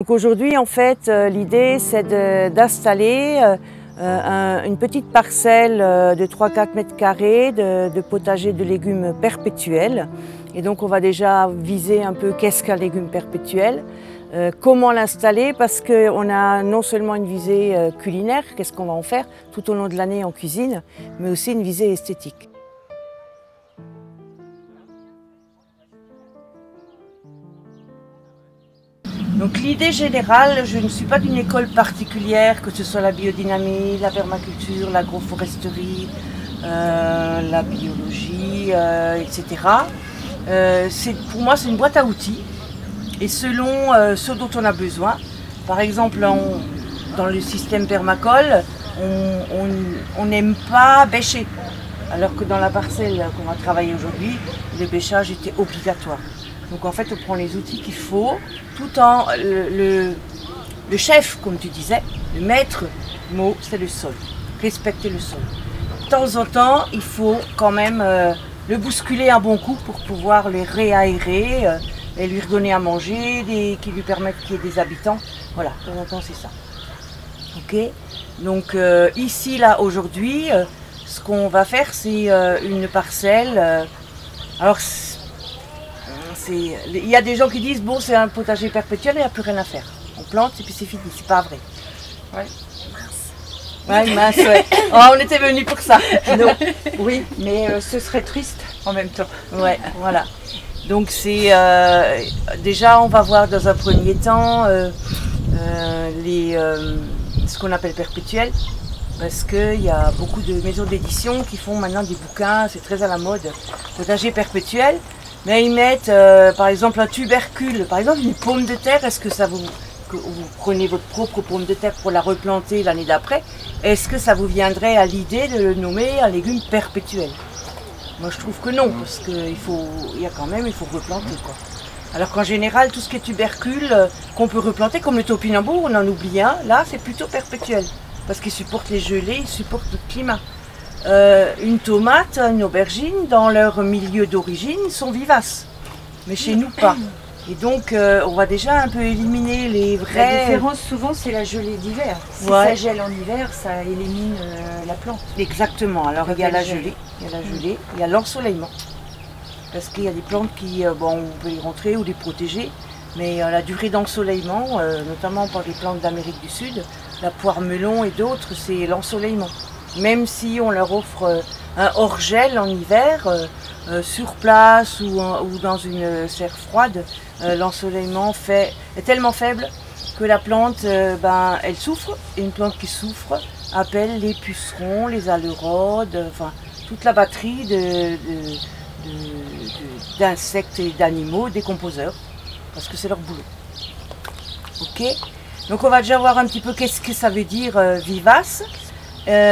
Donc aujourd'hui, en fait, l'idée c'est d'installer une petite parcelle de 3-4 mètres carrés de potager de légumes perpétuels. Et donc on va déjà viser un peu qu'est-ce qu'un légume perpétuel, comment l'installer, parce qu'on a non seulement une visée culinaire, qu'est-ce qu'on va en faire tout au long de l'année en cuisine, mais aussi une visée esthétique. Donc l'idée générale, je ne suis pas d'une école particulière, que ce soit la biodynamie, la permaculture, l'agroforesterie, la biologie, etc. Pour moi, c'est une boîte à outils. Et selon ce dont on a besoin, par exemple dans le système permacole, on n'aime pas bêcher. Alors que dans la parcelle qu'on va travailler aujourd'hui, le bêchage était obligatoire. Donc en fait, on prend les outils qu'il faut, tout en le chef, comme tu disais, le maître mot, c'est le sol. Respecter le sol. De temps en temps, il faut quand même le bousculer un bon coup pour pouvoir les réaérer et lui redonner à manger, qui lui permettent qu'il y ait des habitants. Voilà, de temps en temps, c'est ça. Ok. Donc ici, là, aujourd'hui, ce qu'on va faire, c'est une parcelle. Alors, il y a des gens qui disent bon, c'est un potager perpétuel, il n'y a plus rien à faire. On plante et puis c'est fini, c'est pas vrai. Ouais. Ouais, mince, ouais. Oh, on était venus pour ça. Non. Oui, mais ce serait triste en même temps. Ouais, voilà. Donc c'est déjà, on va voir dans un premier temps ce qu'on appelle perpétuel, parce qu'il y a beaucoup de maisons d'édition qui font maintenant des bouquins, c'est très à la mode, potager perpétuel. Mais ils mettent par exemple un tubercule, par exemple une pomme de terre. Est-ce que vous prenez votre propre pomme de terre pour la replanter l'année d'après, est-ce que ça vous viendrait à l'idée de le nommer un légume perpétuel? Moi je trouve que non, parce qu'il faut replanter quoi. Alors qu'en général, tout ce qui est tubercule qu'on peut replanter, comme le topinambour, on en oublie un, là c'est plutôt perpétuel, parce qu'il supporte les gelées, il supporte le climat. Une tomate, une aubergine, dans leur milieu d'origine, sont vivaces. Mais chez nous, pas. Et donc, on va déjà un peu éliminer les vrais... La différence, souvent, c'est la gelée d'hiver. Si ça gèle en hiver, ça élimine la plante. Exactement. Alors, il y a la gelée, il y a l'ensoleillement. Parce qu'il y a des plantes qui, on peut les rentrer ou les protéger. Mais la durée d'ensoleillement, notamment pour les plantes d'Amérique du Sud, la poire melon et d'autres, c'est l'ensoleillement. Même si on leur offre un hors-gel en hiver, sur place ou dans une serre froide, l'ensoleillement est tellement faible que la plante, elle souffre. Et une plante qui souffre appelle les pucerons, les alérodes, enfin toute la batterie d'insectes et d'animaux décomposeurs, parce que c'est leur boulot. Ok. Donc on va déjà voir un petit peu qu'est-ce que ça veut dire vivace.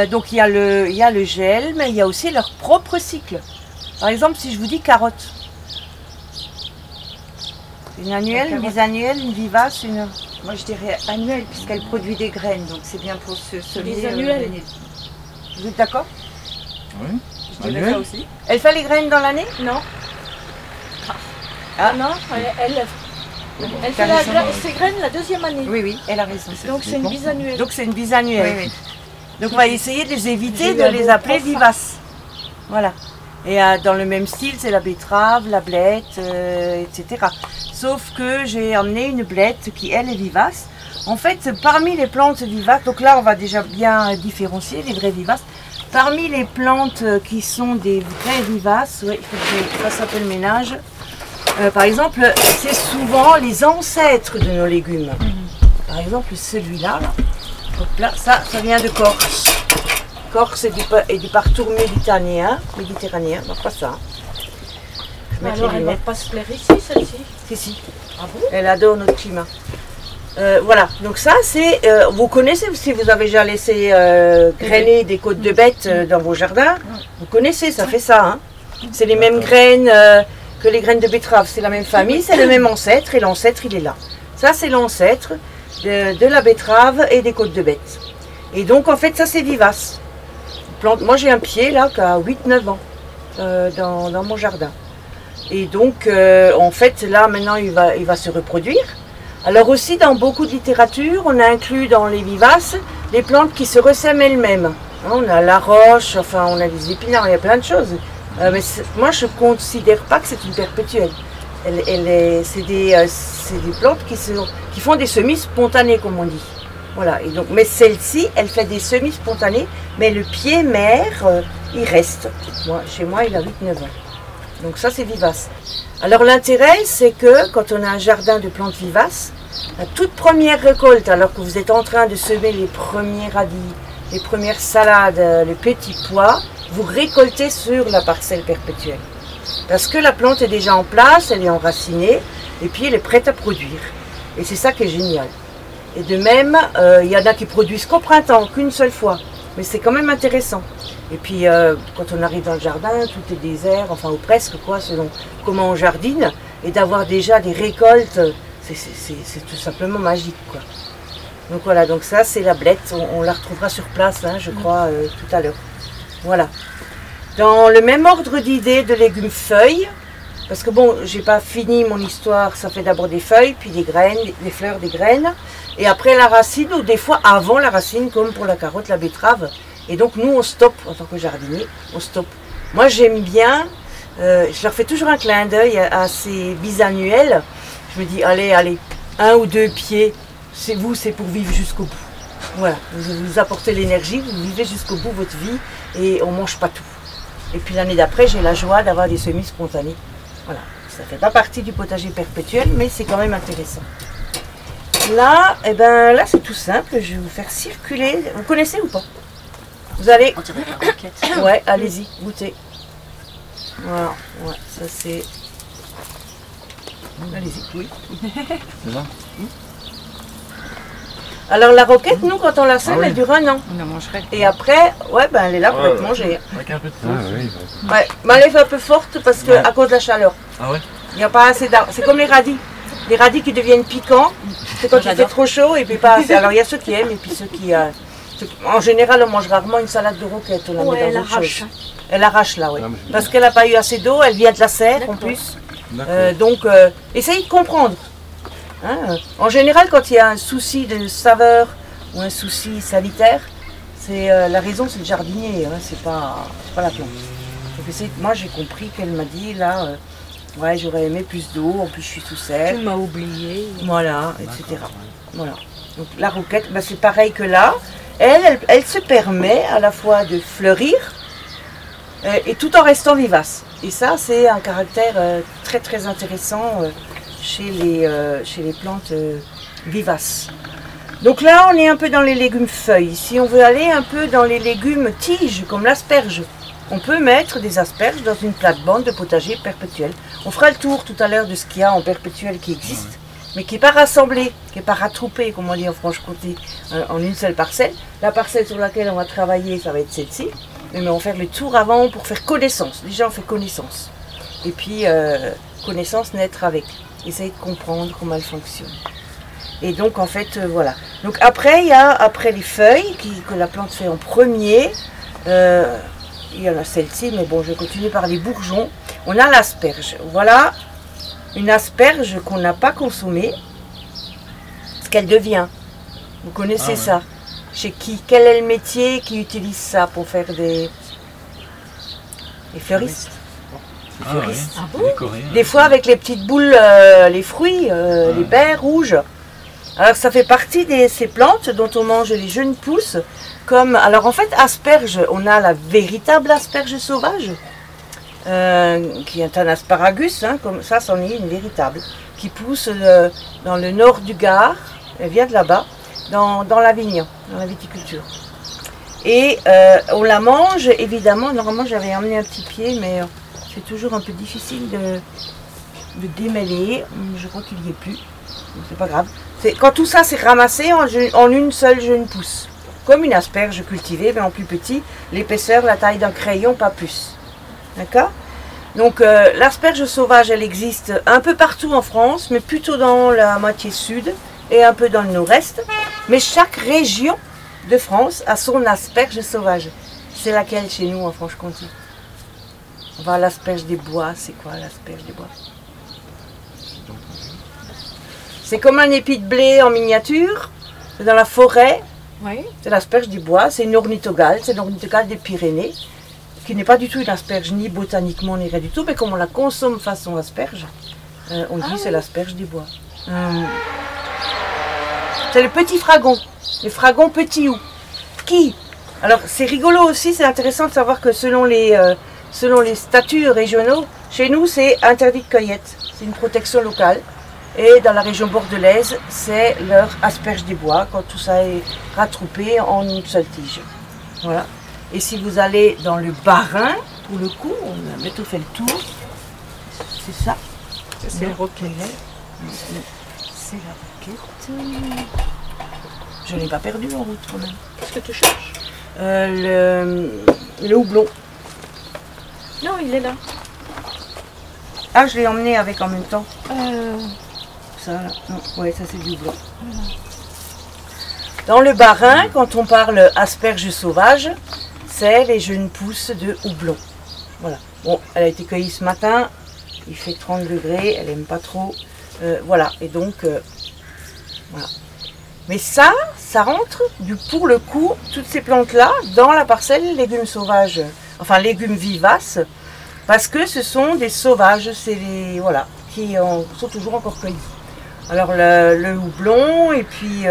Donc il y a le gel, mais il y a aussi leur propre cycle. Par exemple, si je vous dis carotte, une annuelle, une bisannuelle, une vivace, une... Moi je dirais annuelle, puisqu'elle produit des graines, donc c'est bien pour se les annuelles. Vous êtes d'accord? Oui. Je dirais ça aussi. Elle fait les graines dans l'année? Non. Ah non, elle fait ses graines la deuxième année. Oui, elle a raison. Donc c'est une bisannuelle. Donc c'est une bisannuelle. Oui. Donc on va essayer de les éviter, de les appeler vivaces. Voilà. Et dans le même style, c'est la betterave, la blette, etc. Sauf que j'ai emmené une blette qui, elle, est vivace. En fait, parmi les plantes vivaces, donc là, on va déjà bien différencier les vraies vivaces. Parmi les plantes qui sont des vraies vivaces, il faut que je fasse un peu le ménage. Par exemple, c'est souvent les ancêtres de nos légumes. Par exemple, celui-là, hop là, ça vient de Corse. Corse et du parcours méditerranéen, donc pas ça. Alors elle ne va pas se plaire ici, celle-ci? Si. Ah bon? Elle adore notre climat. Voilà, donc ça c'est, vous connaissez, si vous avez déjà laissé grainer des côtes de bêtes dans vos jardins, vous connaissez, ça fait ça. Hein. C'est les mêmes graines que les graines de betterave, c'est la même famille, c'est le même ancêtre et l'ancêtre il est là. Ça c'est l'ancêtre de la betterave et des côtes de bêtes. Et donc en fait ça c'est vivace. Moi j'ai un pied là qui a 8-9 ans dans mon jardin. Et donc en fait là maintenant il va se reproduire. Alors aussi, dans beaucoup de littérature, on a inclus dans les vivaces les plantes qui se ressèment elles-mêmes. On a la roche, enfin on a des épinards, il y a plein de choses. Mais moi, je ne considère pas que c'est une perpétuelle. C'est des plantes qui font des semis spontanés, comme on dit. Voilà. Et donc, mais celle-ci, elle fait des semis spontanés, mais le pied mère, il reste. Chez moi, il a 8-9 ans. Donc ça, c'est vivace. Alors l'intérêt, c'est que quand on a un jardin de plantes vivaces, la toute première récolte, alors que vous êtes en train de semer les premiers radis, les premières salades, les petits pois, vous récoltez sur la parcelle perpétuelle. Parce que la plante est déjà en place, elle est enracinée, et puis elle est prête à produire. Et c'est ça qui est génial. Et de même, il y en a qui produisent qu'au printemps, qu'une seule fois. Mais c'est quand même intéressant. Et puis, quand on arrive dans le jardin, tout est désert, enfin, ou presque, quoi, selon comment on jardine. Et d'avoir déjà des récoltes, c'est tout simplement magique, quoi. Donc voilà, donc ça, c'est la blette. On la retrouvera sur place, hein, je crois, tout à l'heure. Voilà. Dans le même ordre d'idées de légumes feuilles, parce que bon, j'ai pas fini mon histoire, ça fait d'abord des feuilles, puis des graines, des fleurs, des graines, et après la racine, ou des fois avant la racine, comme pour la carotte, la betterave. Et donc nous, on stoppe, en tant que jardinier, on stoppe. Moi, j'aime bien, je leur fais toujours un clin d'œil à ces bisannuels. Je me dis, allez, 1 ou 2 pieds, c'est pour vivre jusqu'au bout. Voilà, vous apportez l'énergie, vous vivez jusqu'au bout votre vie, et on ne mange pas tout. Et puis l'année d'après, j'ai la joie d'avoir des semis spontanés. Voilà, ça ne fait pas partie du potager perpétuel, mais c'est quand même intéressant. Là, eh ben, là c'est tout simple, je vais vous faire circuler. Vous connaissez ou pas? Vous allez... On dirait la roquette. Ouais, allez-y, goûtez. Voilà, ouais, ça c'est... Allez-y, oui. C'est ça? Alors la roquette, nous, quand on la sème, elle dure 1 an. On la mangerait. Et après, ouais, ben elle est là pour être mangée. Avec un peu de Ah, sauce. oui. Ouais, mais elle est un peu forte parce que à cause de la chaleur. Ah ouais? Il n'y a pas assez d'arbre. C'est comme les radis. Les radis qui deviennent piquants, c'est quand il fait trop chaud et puis pas assez. Alors il y a ceux qui aiment et puis ceux qui... En général, on mange rarement une salade de roquette. On la met dans autre chose. Elle arrache là, oui. Ah, mais c'est Parce qu'elle n'a pas eu assez d'eau, elle vient de la serre en plus. Donc, essayez de comprendre. Hein, en général, quand il y a un souci de saveur ou un souci sanitaire, c'est la raison, c'est le jardinier, hein, c'est pas la plante. Donc, moi, j'ai compris qu'elle m'a dit, là, ouais, j'aurais aimé plus d'eau, en plus je suis sous serre. Tu m'as oublié. Voilà, etc. Voilà. Donc la roquette, ben, c'est pareil que là. Elle se permet à la fois de fleurir et tout en restant vivace. Et ça, c'est un caractère très très intéressant chez les plantes vivaces. Donc là, on est un peu dans les légumes feuilles. Si on veut aller un peu dans les légumes tiges, comme l'asperge, on peut mettre des asperges dans une plate-bande de potager perpétuel. On fera le tour tout à l'heure de ce qu'il y a en perpétuel qui existe, mais qui n'est pas rassemblé, qui n'est pas rattroupé, comme on dit en Franche-Comté, en une seule parcelle. La parcelle sur laquelle on va travailler, ça va être celle-ci. Mais on va faire le tour avant pour faire connaissance. Déjà, on fait connaissance. Et puis, connaissance, naître avec. Essayer de comprendre comment elle fonctionne. Et donc, en fait, voilà. Donc après, il y a, après les feuilles que la plante fait en premier, il y en a celle-ci, mais bon, je vais continuer par les bourgeons. On a l'asperge. Voilà une asperge qu'on n'a pas consommée, ce qu'elle devient. Vous connaissez ça? Chez qui? Quel est le métier qui utilise ça pour faire des fleuristes? Ah bon? Des fois avec les petites boules, les fruits, les baies rouges. Alors ça fait partie de ces plantes dont on mange les jeunes pousses. Comme, alors en fait, asperge, on a la véritable asperge sauvage, qui est un asparagus, hein, comme ça, c'en est une véritable, qui pousse dans le nord du Gard, elle vient de là-bas, dans l'Avignon, dans la viticulture. Et on la mange, évidemment, normalement j'avais emmené un petit pied, mais c'est toujours un peu difficile de démêler, je crois qu'il n'y est plus, c'est pas grave. Quand tout ça c'est ramassé en une seule jeune pousse. Comme une asperge cultivée, mais en plus petit, l'épaisseur, la taille d'un crayon, pas plus. D'accord? Donc l'asperge sauvage, elle existe un peu partout en France, mais plutôt dans la moitié sud et un peu dans le nord-est. Mais chaque région de France a son asperge sauvage. C'est laquelle chez nous en Franche-Comté? On va à l'asperge des bois. C'est quoi l'asperge des bois? C'est comme un épi de blé en miniature. C'est dans la forêt. Oui. C'est l'asperge du bois. C'est une ornithogale. C'est l'ornithogale des Pyrénées. Qui n'est pas du tout une asperge, ni botaniquement, ni rien du tout. Mais comme on la consomme façon asperge, on dit c'est l'asperge du bois. C'est le petit fragon. Les fragons petits ou qui. Alors c'est rigolo aussi, c'est intéressant de savoir que selon les statuts régionaux, chez nous c'est interdit de cueillette. C'est une protection locale. Et dans la région bordelaise, c'est leur asperge des bois, quand tout ça est rattroupé en une seule tige. Voilà. Et si vous allez dans le Bas-Rhin, pour le coup, on a bientôt fait le tour. C'est ça. C'est la roquette. C'est la roquette. Je ne l'ai pas perdu en route quand même. Qu'est-ce que tu cherches? Le houblon. Non, il est là. Ah, je l'ai emmené avec en même temps. Ça, là. Non, ouais, ça c'est du houblon. Dans le Bas-Rhin, quand on parle asperges sauvages, c'est les jeunes pousses de houblon. Voilà. Bon, elle a été cueillie ce matin. Il fait 30 degrés. Elle n'aime pas trop. Voilà. Et donc, voilà. Mais ça rentre, pour le coup, toutes ces plantes-là, dans la parcelle légumes sauvages, enfin légumes vivaces, parce que ce sont des sauvages, c'est les, voilà, qui sont toujours encore cueillis. Alors le houblon, et puis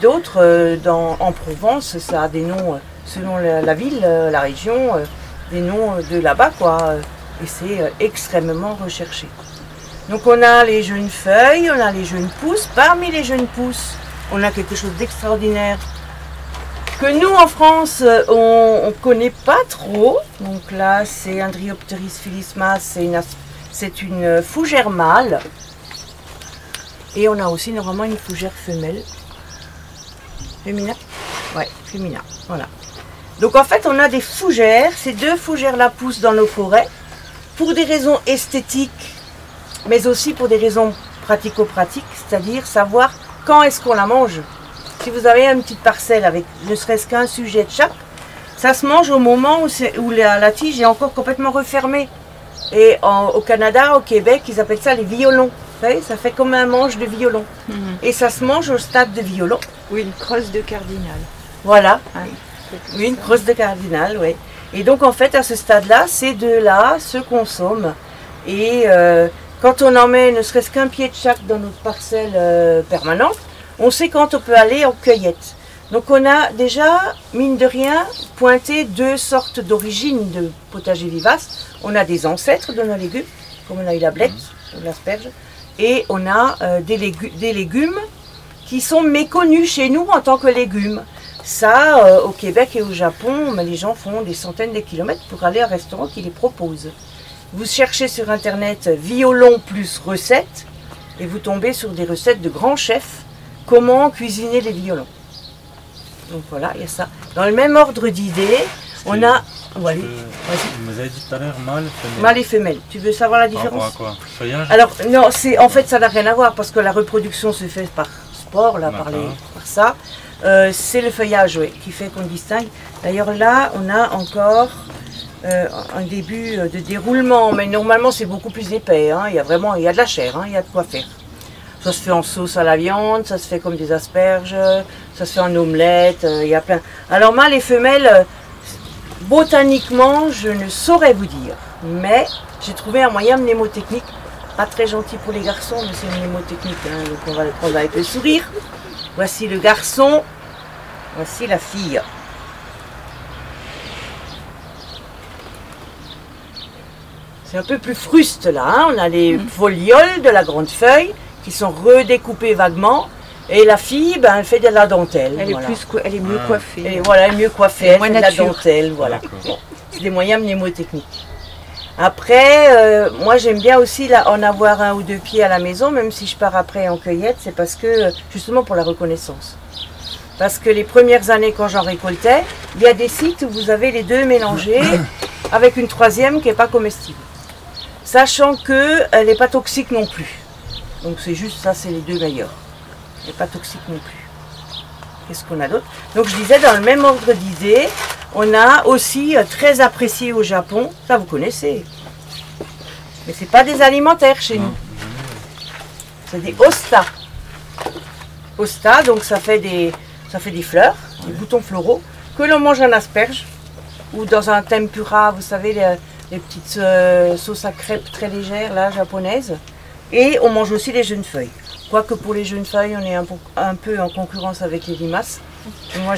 d'autres, en Provence, ça a des noms, selon la ville, la région, des noms de là-bas, quoi, et c'est extrêmement recherché. Donc on a les jeunes feuilles, on a les jeunes pousses, parmi les jeunes pousses, on a quelque chose d'extraordinaire que nous en France on ne connaît pas trop. Donc là c'est un Dryopteris filisma, c'est une fougère mâle. Et on a aussi normalement une fougère femelle. Féminin? Ouais, féminin, voilà. Donc en fait on a des fougères, ces deux fougères là poussent dans nos forêts pour des raisons esthétiques, mais aussi pour des raisons pratico-pratiques, c'est-à-dire savoir quand est-ce qu'on la mange. Si vous avez une petite parcelle avec ne serait-ce qu'un sujet de chaque, ça se mange au moment où la tige est encore complètement refermée. Et au Canada, au Québec, ils appellent ça les violons. Vous savez, ça fait comme un manche de violon. Et ça se mange au stade de violon. Oui, une crosse de cardinal. Voilà. Hein, oui, une crosse de cardinal, oui. Et donc en fait, à ce stade-là, ces deux-là se consomment. Et quand on en met ne serait-ce qu'un pied de chaque dans notre parcelle permanente, on sait quand on peut aller en cueillette. Donc on a déjà, mine de rien, pointé deux sortes d'origines de potager vivace. On a des ancêtres de nos légumes, comme on a eu la blette, l'asperge, et on a des légumes qui sont méconnus chez nous en tant que légumes. Ça, au Québec et au Japon, les gens font des centaines de kilomètres pour aller à un restaurant qui les propose. Vous cherchez sur internet violon plus recettes et vous tombez sur des recettes de grands chefs. Comment cuisiner les violons. Donc voilà, il y a ça. Dans le même ordre d'idées, on a... Ouais, vous avez dit tout à l'heure mâle, femelle. Mâle et femelle. Tu veux savoir la différence? Par rapport à quoi? Feuillage? Alors, non, en fait, ça n'a rien à voir parce que la reproduction se fait par sport, là, par ça. C'est le feuillage, oui, qui fait qu'on distingue. D'ailleurs, là, on a encore un début de déroulement, mais normalement, c'est beaucoup plus épais. Hein. Il y a de la chair, hein, il y a de quoi faire. Ça se fait en sauce à la viande, ça se fait comme des asperges, ça se fait en omelette, il y a plein. Alors mâles et femelles, botaniquement, je ne saurais vous dire. Mais j'ai trouvé un moyen mnémotechnique, pas très gentil pour les garçons, mais c'est une mnémotechnique, hein, donc on va le prendre avec le sourire. Voici le garçon, voici la fille. C'est un peu plus fruste là, hein. On a les folioles de la grande feuille, qui sont redécoupées vaguement, et la fille, ben, elle fait de la dentelle. Elle est mieux coiffée. Et voilà, elle est mieux coiffée, elle fait de la dentelle, voilà. Bon, c'est des moyens mnémotechniques. Après, moi j'aime bien aussi en avoir un ou deux pieds à la maison, même si je pars après en cueillette, c'est parce que, justement pour la reconnaissance. Parce que les premières années quand j'en récoltais, il y a des sites où vous avez les deux mélangés, avec une troisième qui n'est pas comestible. Sachant qu'elle n'est pas toxique non plus. Donc c'est juste ça, c'est les deux meilleurs. Elle n'est pas toxique non plus. Qu'est-ce qu'on a d'autre? Donc je disais, dans le même ordre d'idées, on a aussi très apprécié au Japon, ça vous connaissez. Mais c'est pas des alimentaires chez nous. C'est des hosta. Hosta, donc ça fait des fleurs, des boutons floraux, que l'on mange en asperge ou dans un tempura, vous savez, les petites sauces à crêpes très légères, là, japonaises. Et on mange aussi les jeunes feuilles. Quoique pour les jeunes feuilles, on est un peu en concurrence avec les limaces. Moi,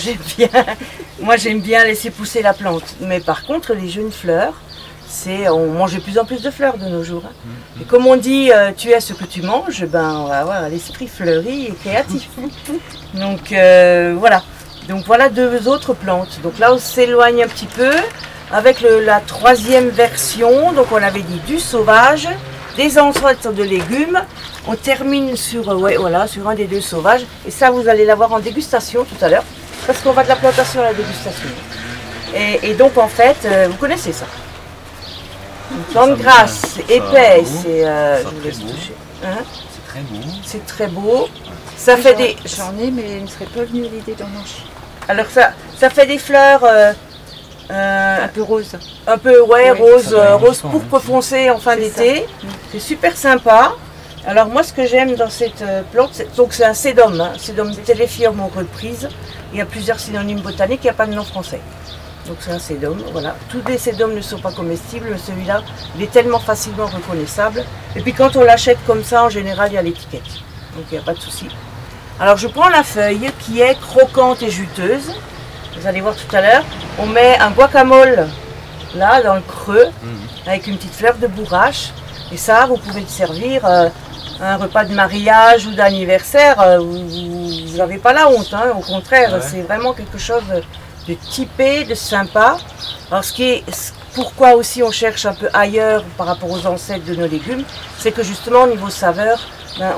j'aime bien laisser pousser la plante. Mais par contre, les jeunes fleurs, on mange de plus en plus de fleurs de nos jours. Hein. Et comme on dit, tu es ce que tu manges, ben, on va avoir l'esprit fleuri et créatif. Donc voilà. Donc voilà deux autres plantes. Donc là, on s'éloigne un petit peu avec la troisième version. Donc on avait dit du sauvage, des ancêtres de légumes. On termine sur un des deux sauvages. Et ça, vous allez l'avoir en dégustation tout à l'heure. Parce qu'on va de la plantation à la dégustation. Et donc en fait, vous connaissez ça. Une plante grasse, épaisse. Je vous laisse toucher. Hein? C'est très beau. C'est très beau. Ça fait des... J'en ai, mais il ne serait pas venu l'idée d'en manger. Alors ça fait des fleurs un peu rose. Un peu, ouais, Oui, rose pourpre foncé en fin d'été. C'est super sympa. Alors moi, ce que j'aime dans cette plante, c'est un sédum, hein, sédum Téléphyrum en reprise. Il y a plusieurs synonymes botaniques, il n'y a pas de nom français. Donc c'est un sédum, voilà. Tous les sédums ne sont pas comestibles, mais celui-là, il est tellement facilement reconnaissable. Et puis quand on l'achète comme ça, en général, il y a l'étiquette. Donc il n'y a pas de souci. Alors je prends la feuille qui est croquante et juteuse. Vous allez voir tout à l'heure. On met un guacamole là dans le creux avec une petite fleur de bourrache. Et ça, vous pouvez le servir à un repas de mariage ou d'anniversaire. Vous n'avez pas la honte, hein. Au contraire, c'est vraiment quelque chose de typé, de sympa. Alors pourquoi aussi on cherche un peu ailleurs par rapport aux ancêtres de nos légumes, c'est que justement au niveau saveur, ben,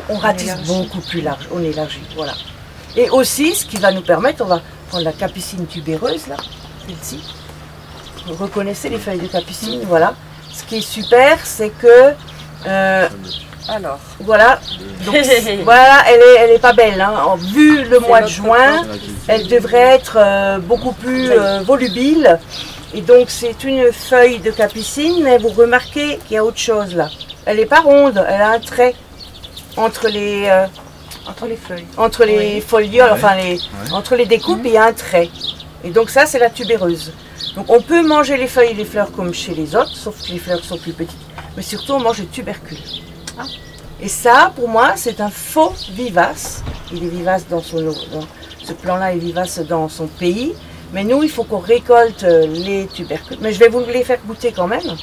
on ratisse beaucoup plus large, on élargit, voilà. Et aussi, ce qui va nous permettre, on va prendre la capucine tubéreuse, là, celle-ci. Vous reconnaissez les feuilles de capucine, voilà. Ce qui est super, c'est que, alors, voilà, donc, voilà, elle est pas belle, hein. Vu le mois de juin, elle devrait être beaucoup plus volubile. Et donc c'est une feuille de capucine, mais vous remarquez qu'il y a autre chose là. Elle n'est pas ronde, elle a un trait entre les feuilles. Entre les folioles, enfin entre les découpes, il y a un trait. Et donc ça, c'est la tubéreuse. Donc on peut manger les feuilles et les fleurs comme chez les autres, sauf que les fleurs sont plus petites. Mais surtout, on mange le tubercule. Ah. Et ça, pour moi, c'est un faux vivace. Il est vivace ce plant-là est vivace dans son pays. Mais nous, il faut qu'on récolte les tubercules. Mais je vais vous les faire goûter quand même.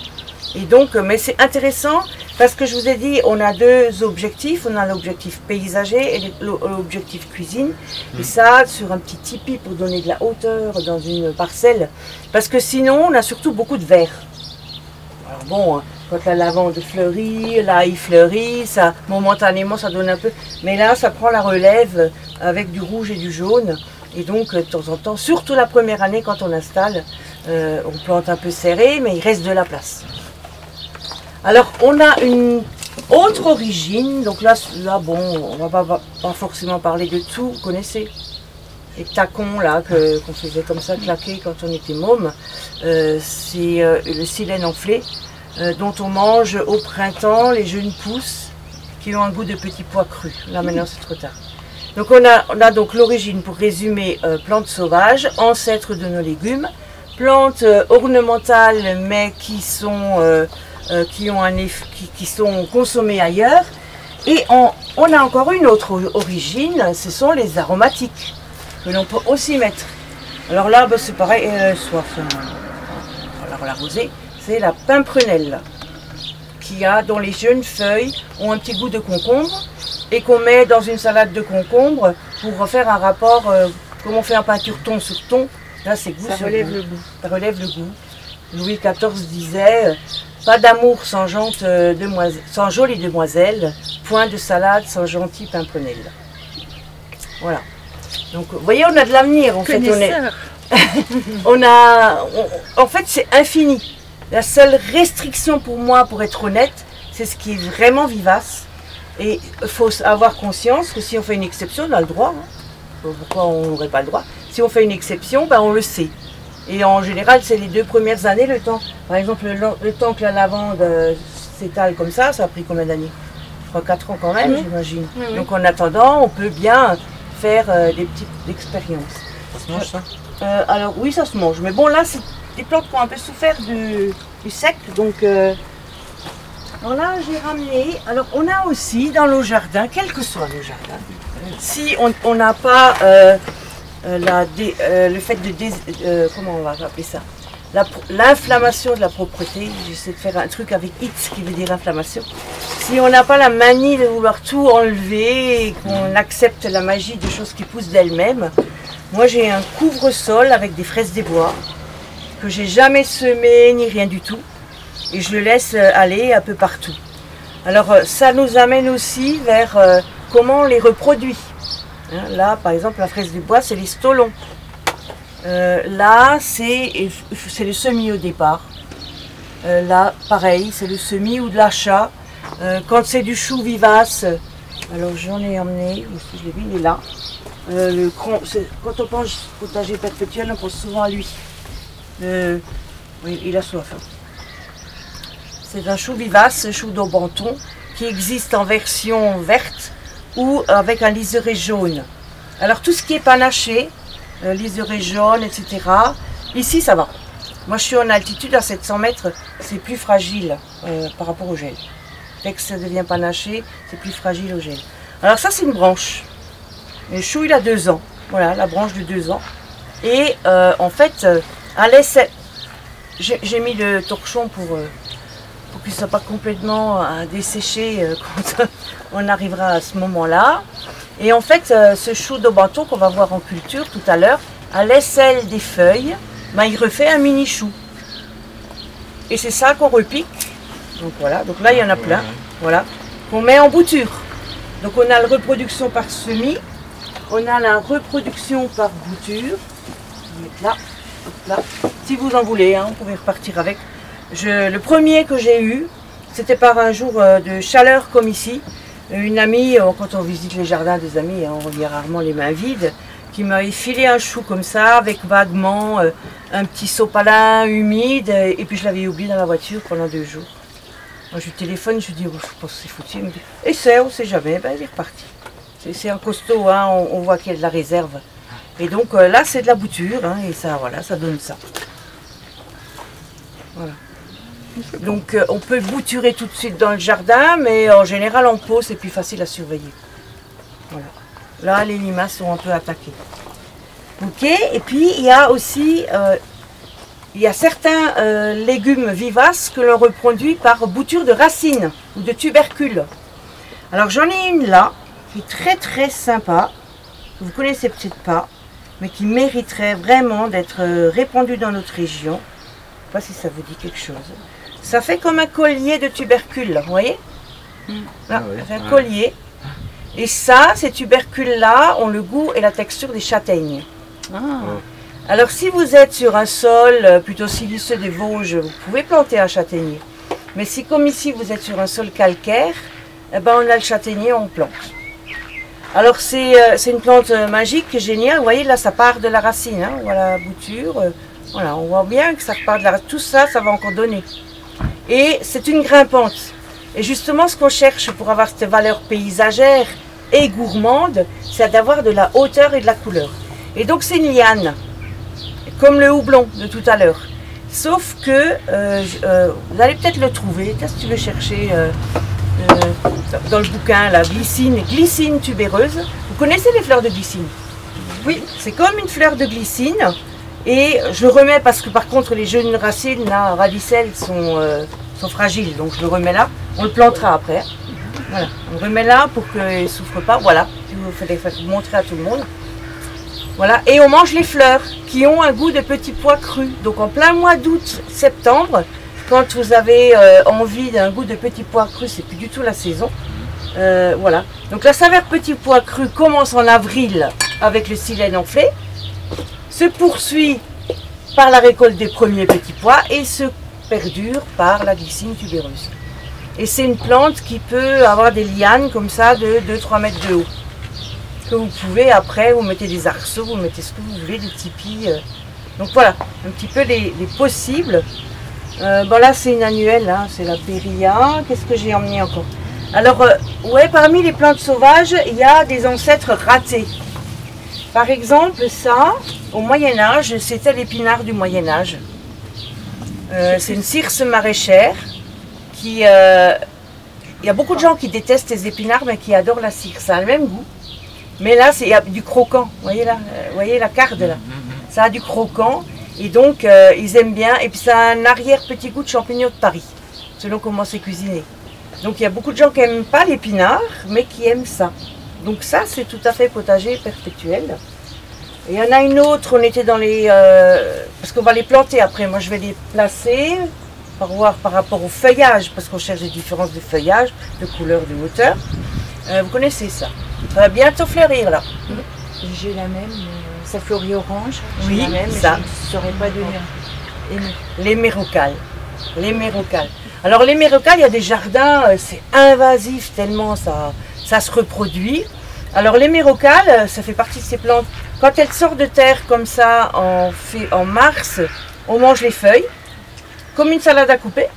Et donc, mais c'est intéressant parce que je vous ai dit, on a deux objectifs. On a l'objectif paysager et l'objectif cuisine. Et ça, sur un petit tipi pour donner de la hauteur dans une parcelle. Parce que sinon, on a surtout beaucoup de verre. Alors bon, quand la lavande fleurit, l'ail fleurit, ça, momentanément, ça donne un peu. Mais là, ça prend la relève avec du rouge et du jaune. Et donc, de temps en temps, surtout la première année, quand on installe, on plante un peu serré, mais il reste de la place. Alors, on a une autre origine. Donc là bon, on va pas forcément parler de tout, vous connaissez. Les tacons, là, qu'on faisait comme ça, claquer quand on était môme. C'est le silène enflé, dont on mange au printemps les jeunes pousses qui ont un goût de petits pois crus. Là, maintenant, c'est trop tard. Donc on a donc l'origine, pour résumer, plantes sauvages, ancêtres de nos légumes, plantes ornementales mais qui sont consommées ailleurs. Et on a encore une autre origine, ce sont les aromatiques, que l'on peut aussi mettre. Alors là, c'est pareil, alors la rosée, c'est la pimprenelle, dont les jeunes feuilles ont un petit goût de concombre, et qu'on met dans une salade de concombre pour refaire un rapport, comme on fait un peinture ton sur ton. Là, c'est goût. Ça relève le goût. Ça relève le goût. Louis XIV disait pas d'amour sans jolie demoiselle, point de salade sans gentil pimprenelle. Voilà. Donc, vous voyez, on a de l'avenir. En fait, en fait, c'est infini. La seule restriction pour moi, pour être honnête, c'est ce qui est vraiment vivace. Et il faut avoir conscience que si on fait une exception, on a le droit. Hein. Pourquoi on n'aurait pas le droit? Si on fait une exception, ben on le sait. Et en général, c'est les 2 premières années, le temps. Par exemple, le temps que la lavande s'étale comme ça a pris combien d'années? 3-4 ans quand même, Mhm. j'imagine. Oui, oui. Donc en attendant, on peut bien faire des petites expériences. Ça se mange ça? Alors oui, ça se mange. Mais bon, là, c'est des plantes qui ont un peu souffert du sec. Donc alors là, j'ai ramené. Alors on a aussi dans nos jardins, quel que soit nos jardins, si on n'a pas le fait de... comment on va appeler ça? L'inflammation de la propreté, j'essaie de faire un truc avec X qui veut dire inflammation. Si on n'a pas la manie de vouloir tout enlever et qu'on accepte la magie des choses qui poussent d'elles-mêmes, moi j'ai un couvre-sol avec des fraises des bois que j'ai jamais semé ni rien du tout et je le laisse aller un peu partout. Alors ça nous amène aussi vers comment on les reproduit. Hein, là par exemple la fraise des bois c'est les stolons. Là, c'est le semis au départ. Là, pareil, c'est le semis ou de l'achat. Quand c'est du chou vivace, alors j'en ai emmené, je l'ai vu, il est là. Quand on pense potager perpétuel, on pense souvent à lui. Oui, il a soif. C'est un chou vivace, chou d'Aubenton, qui existe en version verte ou avec un liseré jaune. Alors tout ce qui est panaché, liseré jaune, etc. Ici, ça va. Moi, je suis en altitude à 700 mètres, c'est plus fragile par rapport au gel. Dès que ça devient panaché, c'est plus fragile au gel. Alors ça, c'est une branche. Le chou, il a 2 ans. Voilà, la branche de 2 ans. Et en fait, à l'essai, j'ai mis le torchon pour qu'il ne soit pas complètement desséché quand on arrivera à ce moment-là. Et en fait, ce chou d'Aubenton qu'on va voir en culture tout à l'heure, à l'aisselle des feuilles, ben, il refait un mini chou. Et c'est ça qu'on repique. Donc voilà, donc là il y en a plein. Voilà, qu'on met en bouture. Donc on a la reproduction par semis, on a la reproduction par bouture. Je vais mettre là, hop là. Si vous en voulez, hein, vous pouvez repartir avec. Le premier que j'ai eu, c'était par un jour de chaleur comme ici. Une amie, quand on visite les jardins des amis, on revient rarement les mains vides, qui m'avait filé un chou comme ça, avec vaguement un petit sopalin humide, et puis je l'avais oublié dans la voiture pendant 2 jours. Moi, je lui téléphone, je lui dis, oh, je pense que c'est foutu. Il me dit, essaie, on ne sait jamais, ben, il est reparti. C'est un costaud, hein, on voit qu'il y a de la réserve. Et donc là, c'est de la bouture, hein, et ça, voilà, ça donne ça. Voilà. Donc on peut bouturer tout de suite dans le jardin, mais en général en pot c'est plus facile à surveiller. Voilà. Là les limaces sont un peu attaquées. Ok, et puis il y a aussi certains légumes vivaces que l'on reproduit par bouture de racines ou de tubercules. Alors j'en ai une là qui est très très sympa, que vous connaissez peut-être pas, mais qui mériterait vraiment d'être répandue dans notre région. Je ne sais pas si ça vous dit quelque chose. Ça fait comme un collier de tubercules, là, vous voyez? Là, ça fait un collier. Et ça, ces tubercules-là ont le goût et la texture des châtaignes. Alors si vous êtes sur un sol plutôt siliceux des Vosges, vous pouvez planter un châtaignier. Mais si comme ici vous êtes sur un sol calcaire, eh ben, on a le châtaignier, on plante. Alors c'est une plante magique, géniale. Vous voyez là, ça part de la racine, hein, on voit la bouture. Voilà, on voit bien que ça repart de la racine. Tout ça, ça va encore donner. Et c'est une grimpante. Et justement, ce qu'on cherche pour avoir cette valeur paysagère et gourmande, c'est d'avoir de la hauteur et de la couleur. Et donc c'est une liane, comme le houblon de tout à l'heure. Sauf que, vous allez peut-être le trouver, si tu veux chercher dans le bouquin, la glycine tubéreuse. Vous connaissez les fleurs de glycine? Oui, c'est comme une fleur de glycine. Et je le remets parce que par contre les jeunes racines, là, radicelles, sont fragiles. Donc je le remets là. On le plantera après. Voilà. On le remet là pour qu'il ne souffre pas. Voilà. Je vous montrer à tout le monde. Voilà. Et on mange les fleurs qui ont un goût de petits pois crus. Donc en plein mois d'août, septembre, quand vous avez envie d'un goût de petits pois crus, c'est plus du tout la saison. Voilà. Donc la saveur petits pois crus commence en avril avec le silène enflé, se poursuit par la récolte des premiers petits pois et se perdure par la glycine tubéreuse. Et c'est une plante qui peut avoir des lianes comme ça de 2-3 mètres de haut. Que vous pouvez après, vous mettez des arceaux, vous mettez ce que vous voulez, des tipis. Donc voilà, un petit peu les possibles. Bon là c'est une annuelle, hein, c'est la périlla. Qu'est-ce que j'ai emmené encore? Alors, ouais, parmi les plantes sauvages, il y a des ancêtres ratés. Par exemple, ça, au Moyen-Âge, c'était l'épinard du Moyen-Âge. C'est une circe maraîchère qui... il y a beaucoup de gens qui détestent les épinards, mais qui adorent la circe. Ça a le même goût. Mais là, il y a du croquant. Vous voyez là, voyez la carde là. Ça a du croquant. Et donc, ils aiment bien. Et puis, ça a un arrière-petit goût de champignon de Paris, selon comment c'est cuisiné. Donc, il y a beaucoup de gens qui n'aiment pas l'épinard, mais qui aiment ça. Donc, ça, c'est tout à fait potager perpétuel. Et il y en a une autre, on était dans les... parce qu'on va les planter après. Moi, je vais les placer pour voir par rapport au feuillage, parce qu'on cherche des différences de feuillage, de couleur, de hauteur. Vous connaissez ça. Ça va bientôt fleurir, là. J'ai la même, mais ça fleurit orange. Oui, la même, ça. Je ne saurais pas donner. Les mérocales. Les mérocales. Alors, les mérocales, il y a des jardins, c'est invasif tellement ça se reproduit. Alors, les mérocales, ça fait partie de ces plantes. Quand elles sortent de terre comme ça, en mars, on mange les feuilles, comme une salade à couper.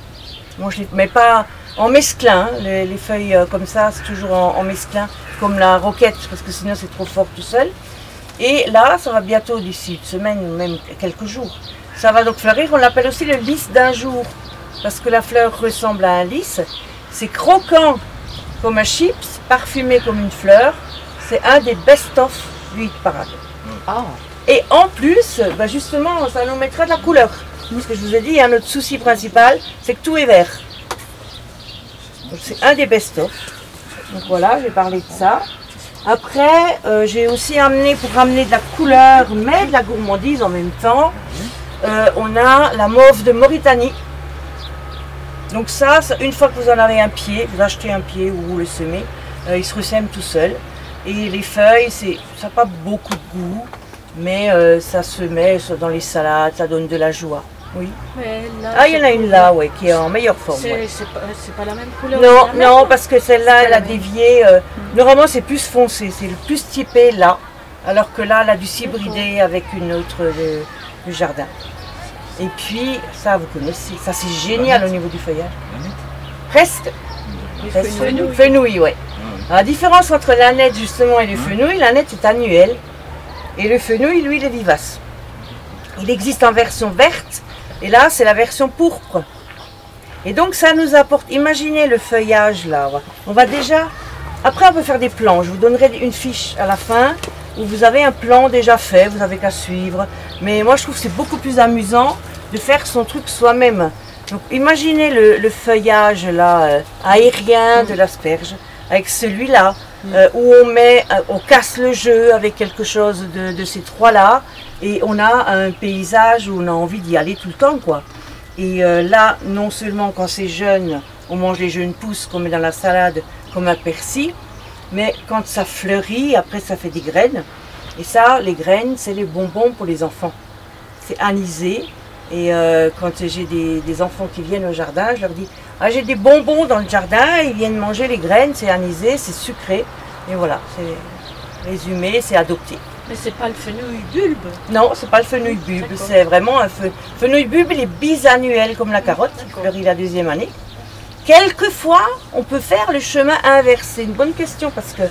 Mais pas en mesclin. Les feuilles comme ça, c'est toujours en mesclin, comme la roquette, parce que sinon c'est trop fort tout seul. Et là, ça va bientôt, d'ici une semaine ou même quelques jours. Ça va donc fleurir. On l'appelle aussi le lys d'un jour, parce que la fleur ressemble à un lys. C'est croquant comme un chips, parfumé comme une fleur. C'est un des best-of du hit parade. Ah. Et en plus, bah justement, ça nous mettra de la couleur. Parce que je vous ai dit, notre souci principal, c'est que tout est vert. Donc c'est un des best-of. Donc voilà, j'ai parlé de ça. Après, j'ai aussi amené, pour ramener de la couleur, mais de la gourmandise en même temps, on a la mauve de Mauritanie. Donc ça, une fois que vous en avez un pied, vous achetez un pied ou vous le semez, il se ressème tout seul. Et les feuilles, ça n'a pas beaucoup de goût, mais ça se met dans les salades, ça donne de la joie. Oui. Mais là, Ah, il y en a une là, ouais, qui est en meilleure forme. Ouais. C'est pas la même couleur. Non, la même, non, parce que celle-là, elle a dévié. Normalement, c'est plus foncé, c'est le plus typé là, alors que là, elle a dû s'hybrider avec une autre du jardin. Et puis, ça, vous connaissez, ça c'est génial au niveau du feuillage. Presque. Fenouil, ouais. La différence entre l'ânette justement et le fenouil, l'ânette est annuelle et le fenouil, lui, il est vivace. Il existe en version verte et là, c'est la version pourpre. Et donc, ça nous apporte, imaginez le feuillage là. On va déjà, après on peut faire des plans. Je vous donnerai une fiche à la fin où vous avez un plan déjà fait, vous n'avez qu'à suivre. Mais moi, je trouve que c'est beaucoup plus amusant de faire son truc soi-même. Donc, imaginez le feuillage là, aérien de l'asperge. Avec celui-là, où on casse le jeu avec quelque chose de ces trois-là, et on a un paysage où on a envie d'y aller tout le temps, quoi. Et là, non seulement quand c'est jeune, on mange les jeunes pousses qu'on met dans la salade, comme un persil, mais quand ça fleurit, après ça fait des graines. Et ça, les graines, c'est les bonbons pour les enfants. C'est anisé. Et quand j'ai des enfants qui viennent au jardin, je leur dis « Ah, j'ai des bonbons dans le jardin, ils viennent manger les graines, c'est anisé, c'est sucré. » Et voilà, c'est résumé, c'est adopté. Mais c'est pas le fenouil bulbe? Non, c'est pas le fenouil bulbe, c'est vraiment un fenouil bulbe, il est bisannuel comme la carotte, il fleurit la deuxième année. Quelquefois, on peut faire le chemin inverse. C'est une bonne question parce que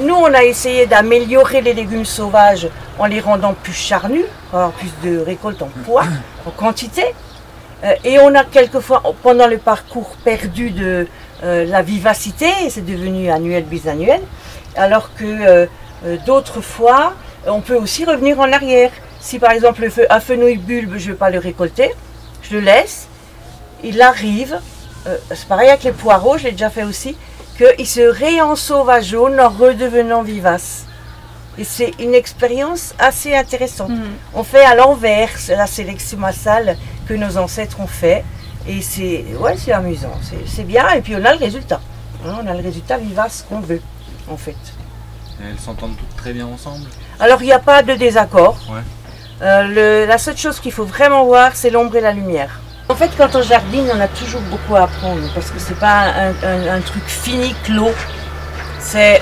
nous, on a essayé d'améliorer les légumes sauvages en les rendant plus charnus, pour avoir plus de récolte en poids, en quantité. Et on a quelquefois, pendant le parcours, perdu de la vivacité, et c'est devenu annuel, bisannuel, alors que d'autres fois, on peut aussi revenir en arrière. Si par exemple un fenouil bulbe, je ne veux pas le récolter, je le laisse, il arrive, c'est pareil avec les poireaux, je l'ai déjà fait aussi, qu'il se réensauvagent en redevenant vivace. Et c'est une expérience assez intéressante. On fait à l'envers la sélection massale que nos ancêtres ont fait. Et c'est amusant, c'est bien. Et puis on a le résultat. On a le résultat vivace qu'on veut, en fait. Et elles s'entendent toutes très bien ensemble? Alors il n'y a pas de désaccord. Ouais. La seule chose qu'il faut vraiment voir, c'est l'ombre et la lumière. En fait, quand on jardine, on a toujours beaucoup à apprendre parce que c'est pas un truc fini, clos.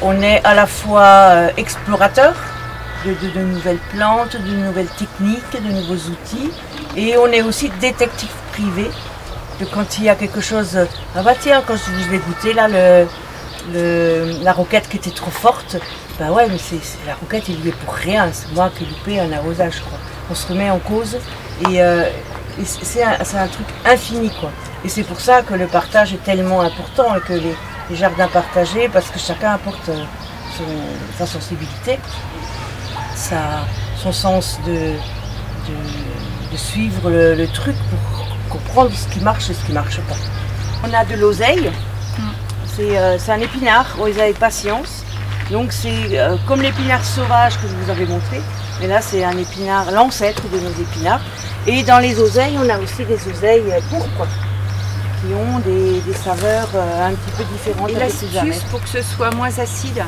On est à la fois explorateur de nouvelles plantes, de nouvelles techniques, de nouveaux outils, et on est aussi détective privé quand il y a quelque chose, ah bah tiens, quand je vous ai goûté là, la roquette qui était trop forte, bah ouais, mais la roquette elle y est pour rien, c'est moi qui ai loupé un arrosage quoi. On se remet en cause et c'est un truc infini quoi. Et c'est pour ça que le partage est tellement important et que les jardins partagés, parce que chacun apporte sa sensibilité, son sens de suivre le truc pour comprendre ce qui marche et ce qui ne marche pas. On a de l'oseille, c'est un épinard, oseille patience. Donc c'est comme l'épinard sauvage que je vous avais montré, mais là c'est un épinard, l'ancêtre de nos épinards. Et dans les oseilles, on a aussi des oseilles pourpres, qui ont des saveurs un petit peu différentes. Et l'astuce pour que ce soit moins acide?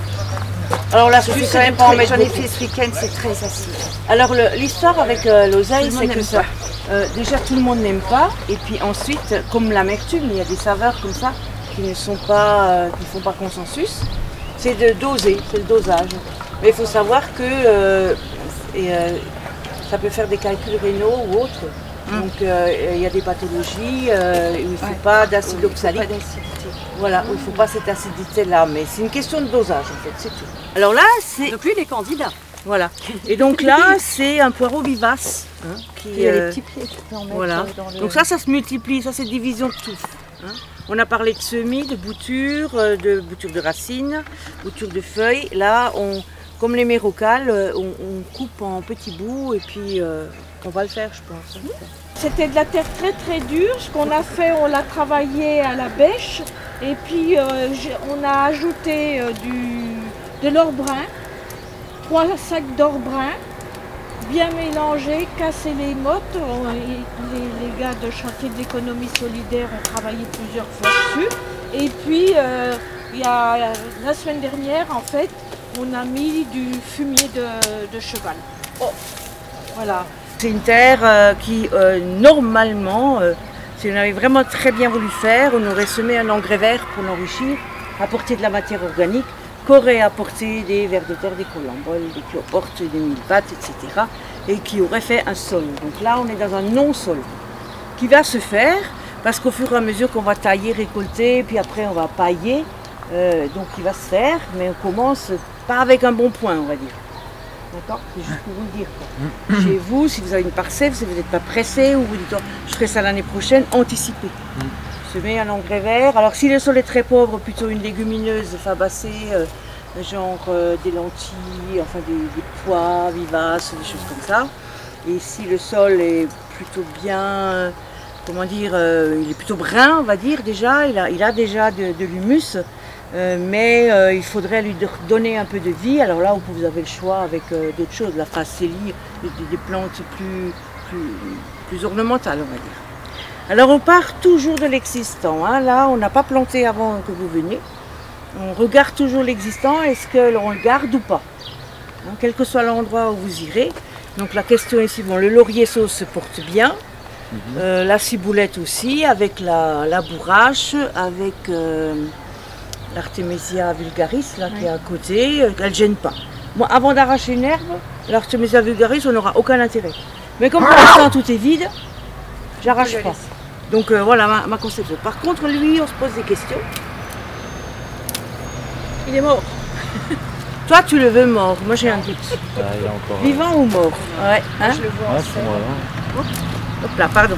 Alors l'astuce, j'en ai fait ce week-end, c'est très acide. Alors l'histoire avec l'oseille, c'est que ça, déjà tout le monde n'aime pas, et puis ensuite, comme l'amertume, il y a des saveurs comme ça qui ne sont pas, qui font pas consensus. C'est de doser, c'est le dosage. Mais il faut savoir que ça peut faire des calculs rénaux ou autres. Donc il y a des pathologies où il ne faut pas d'acide oxalique. Voilà, il ne faut pas cette acidité-là, mais c'est une question de dosage en fait, c'est tout. Alors là, c'est... Donc lui, il est candidat. Voilà. Et donc là, c'est un poireau vivace. Il y a les petits pieds que tu peux en mettre voilà. dans le... Donc ça se multiplie, ça c'est division de touffe. On a parlé de semis, de boutures de racines, boutures de feuilles. Là, comme les mérocales, on coupe en petits bouts et puis on va le faire, je pense. C'était de la terre très très dure. Ce qu'on a fait, on l'a travaillé à la bêche et puis on a ajouté de l'or brun, 3 sacs d'or brun, bien mélangé, casser les mottes. Les gars de chantier d'économie solidaire ont travaillé plusieurs fois dessus. Et puis, la semaine dernière, en fait, on a mis du fumier de cheval. Oh. Voilà. C'est une terre qui, normalement, si on avait vraiment très bien voulu faire, on aurait semé un engrais vert pour l'enrichir, apporter de la matière organique, qu'aurait apporté des vers de terre, des colamboles, des cloportes, des millepattes, etc. et qui aurait fait un sol. Donc là, on est dans un non-sol qui va se faire parce qu'au fur et à mesure qu'on va tailler, récolter, puis après on va pailler, donc il va se faire, mais on commence pas avec un bon point, on va dire. D'accord? C'est juste pour vous le dire. Quoi. Chez vous, si vous avez une parcelle, si vous n'êtes pas pressé, ou vous dites oh, je ferai ça l'année prochaine, anticipez. Semer un engrais vert. Alors si le sol est très pauvre, plutôt une légumineuse fabacée, genre des lentilles, enfin des pois vivaces, des choses comme ça. Et si le sol est plutôt bien, comment dire, il est plutôt brun, on va dire déjà, il a déjà de l'humus, mais il faudrait lui donner un peu de vie. Alors là, vous avez le choix avec d'autres choses, la facélie, des plantes plus ornementales, on va dire. Alors on part toujours de l'existant. Hein. Là, on n'a pas planté avant que vous veniez. On regarde toujours l'existant, est-ce que l'on le garde ou pas, hein, quel que soit l'endroit où vous irez. Donc la question ici, bon, le laurier sauce se porte bien, la ciboulette aussi, avec la bourrache, avec l'Artemisia vulgaris là, qui est à côté, elle ne gêne pas. Moi, avant d'arracher une herbe, l'Artemisia vulgaris, on n'aura aucun intérêt. Mais comme pour l'instant tout est vide, j'arrache pas. Donc voilà ma conception. Par contre, lui, on se pose des questions. Il est mort. Toi, tu le veux mort. Moi, j'ai un doute. Ah, il est encore... Vivant ou mort? Ouais. Hein? Je le vois en serre. Hop là, pardon.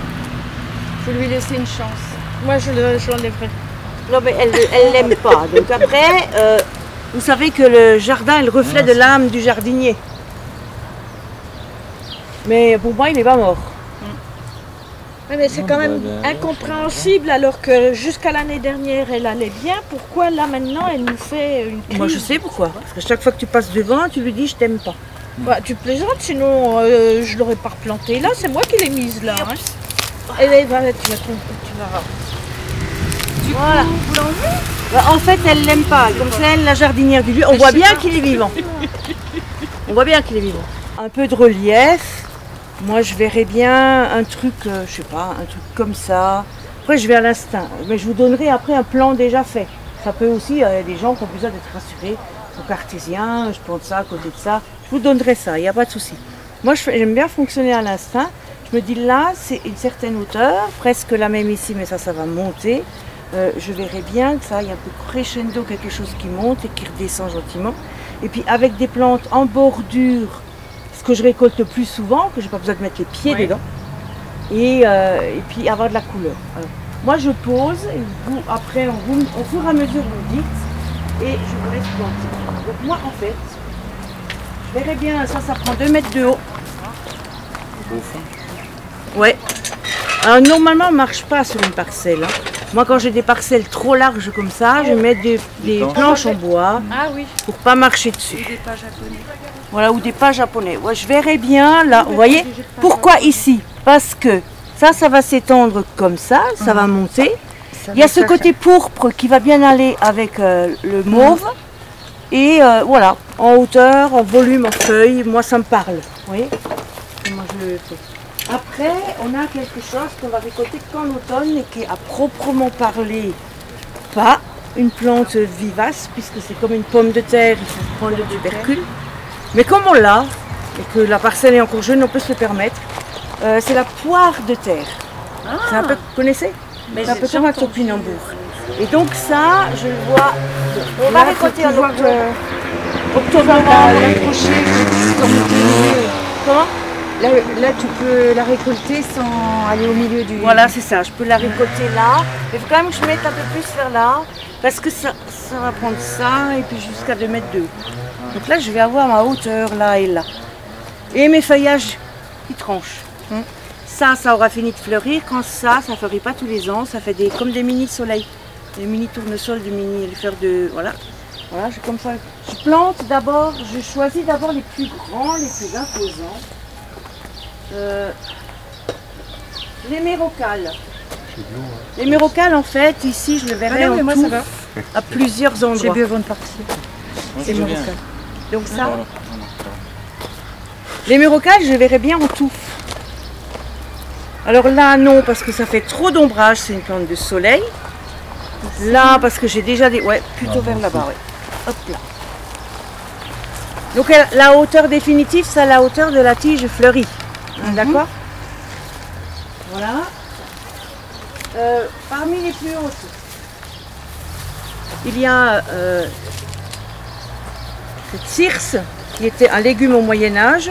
Il faut lui laisser une chance. Moi, je l'enlèverai. Non, mais elle l'aime pas. Donc après, vous savez que le jardin est le reflet de l'âme du jardinier. Mais pour moi, il n'est pas mort. Oui, mais c'est quand même incompréhensible alors que jusqu'à l'année dernière elle allait bien. Pourquoi là maintenant elle nous fait une crise? Moi je sais pourquoi. Parce que chaque fois que tu passes devant, tu lui dis je t'aime pas. Bah, tu plaisantes, sinon je l'aurais pas replantée là, c'est moi qui l'ai mise là. Hein. Et là, tu vas voilà. Bah, en fait elle l'aime pas. Comme c'est elle la jardinière du lieu. On voit bien qu'il est vivant. On voit bien qu'il est vivant. Un peu de relief. Moi, je verrais bien un truc, je sais pas, un truc comme ça. Après, je vais à l'instinct. Mais je vous donnerai après un plan déjà fait. Ça peut aussi, des gens qui ont besoin d'être rassurés, sont cartésiens, je plante ça à côté de ça. Je vous donnerai ça, il n'y a pas de souci. Moi, j'aime bien fonctionner à l'instinct. Je me dis là, c'est une certaine hauteur, presque la même ici, mais ça va monter. Je verrai bien que ça, il y a un peu crescendo, quelque chose qui monte et qui redescend gentiment. Et puis avec des plantes en bordure, ce que je récolte plus souvent, que j'ai pas besoin de mettre les pieds dedans, et puis avoir de la couleur. Alors, moi je pose, et vous, après au fur et à mesure vous dites, et je vous laisse planter. Donc moi en fait, je verrai bien, ça prend 2 mètres de haut. Au fond. Ouais. Alors normalement on ne marche pas sur une parcelle. Hein. Moi quand j'ai des parcelles trop larges comme ça, je mets des planches en bois pour pas marcher dessus. Ou des pas japonais. Voilà, ou des pas japonais. Ouais, je verrai bien là, vous voyez. Pourquoi ici? Parce que ça va s'étendre comme ça va monter. Il y a ce côté pourpre qui va bien aller avec le mauve. Et voilà, en hauteur, en volume, en feuilles, moi ça me parle. Vous voyez comment je le fais. Après, on a quelque chose qu'on va récolter qu'en automne et qui est à proprement parler pas une plante vivace, puisque c'est comme une pomme de terre, il faut prendre le tubercule. Mais comme on l'a, et que la parcelle est encore jeune, on peut se le permettre, c'est la poire de terre. C'est un peu, vous connaissez? C'est un peu comme un topinambour. Et donc ça, je le vois, on va récolter en octobre, l'année prochaine. Comment? Là, tu peux la récolter sans aller au milieu du... Voilà, c'est ça. Je peux la récolter là. Il faut quand même que je mette un peu plus vers là. Parce que ça va prendre ça et puis jusqu'à 2 mètres de haut. Donc là, je vais avoir ma hauteur là et là. Et mes feuillages qui tranchent. Ça aura fini de fleurir. Quand ça fleurit pas tous les ans. Ça fait comme des mini-soleils. Des mini-tournesols, des mini-fleurs de... Voilà. Voilà, je comme ça. Je plante d'abord, je choisis d'abord les plus grands, les plus imposants. Les mérocales. Les mérocales, en fait, ici, je le verrai en tout, à plusieurs endroits. J'ai bu avant de partir. C'est mérocal. Donc ça, les mérocales, je les verrai bien en tout. Alors là, non, parce que ça fait trop d'ombrage, c'est une plante de soleil. Là, parce que j'ai déjà des... Ouais, plutôt vers là-bas, ouais. Hop là. Donc la hauteur définitive, c'est la hauteur de la tige fleurie. D'accord? Voilà. Parmi les plus hautes, il y a cette circe, qui était un légume au Moyen-Âge,